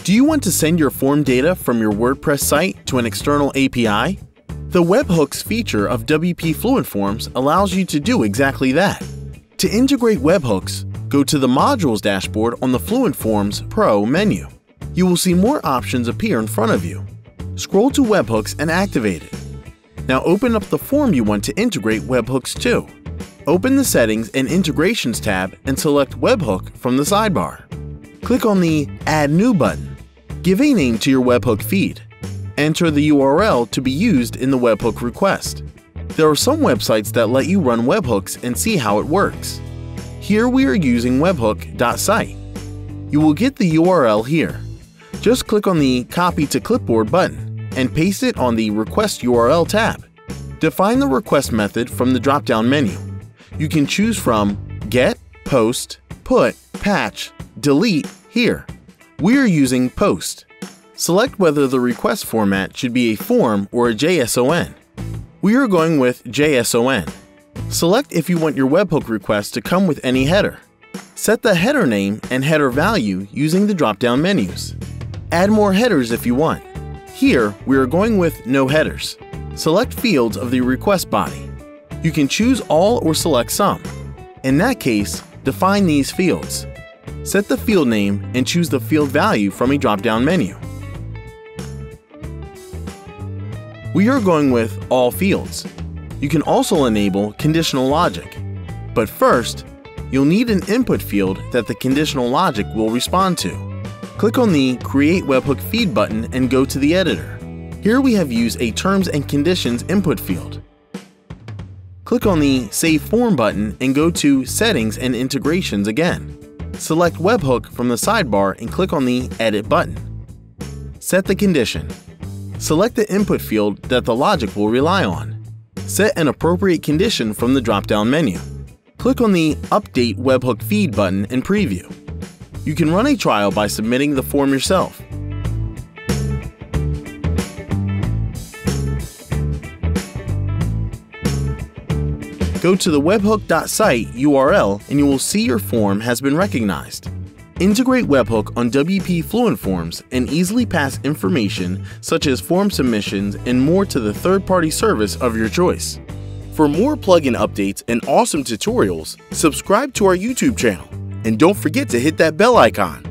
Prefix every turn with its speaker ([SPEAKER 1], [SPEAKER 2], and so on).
[SPEAKER 1] Do you want to send your form data from your WordPress site to an external API? The webhooks feature of WP Fluent Forms allows you to do exactly that. To integrate webhooks, go to the Modules dashboard on the Fluent Forms Pro menu. You will see more options appear in front of you. Scroll to Webhooks and activate it. Now open up the form you want to integrate webhooks to. Open the Settings and Integrations tab and select Webhook from the sidebar. Click on the Add New button. Give a name to your webhook feed. Enter the URL to be used in the webhook request. There are some websites that let you run webhooks and see how it works. Here we are using webhook.site. You will get the URL here. Just click on the Copy to Clipboard button and paste it on the Request URL tab. Define the request method from the drop-down menu. You can choose from Get, Post, Put, Patch, Delete here. We are using Post. Select whether the request format should be a form or a JSON. We are going with JSON. Select if you want your webhook request to come with any header. Set the header name and header value using the drop-down menus. Add more headers if you want. Here, we are going with no headers. Select fields of the request body. You can choose all or select some. In that case, define these fields. Set the field name and choose the field value from a drop-down menu. We are going with all fields. You can also enable conditional logic. But first, you'll need an input field that the conditional logic will respond to. Click on the Create Webhook Feed button and go to the editor. Here we have used a Terms and Conditions input field. Click on the Save Form button and go to Settings and Integrations again. Select Webhook from the sidebar and click on the Edit button. Set the condition. Select the input field that the logic will rely on. Set an appropriate condition from the drop-down menu. Click on the Update Webhook Feed button and preview. You can run a trial by submitting the form yourself. Go to the webhook.site URL and you will see your form has been recognized. Integrate Webhook on WP Fluent Forms and easily pass information such as form submissions and more to the third-party service of your choice. For more plugin updates and awesome tutorials, subscribe to our YouTube channel and don't forget to hit that bell icon.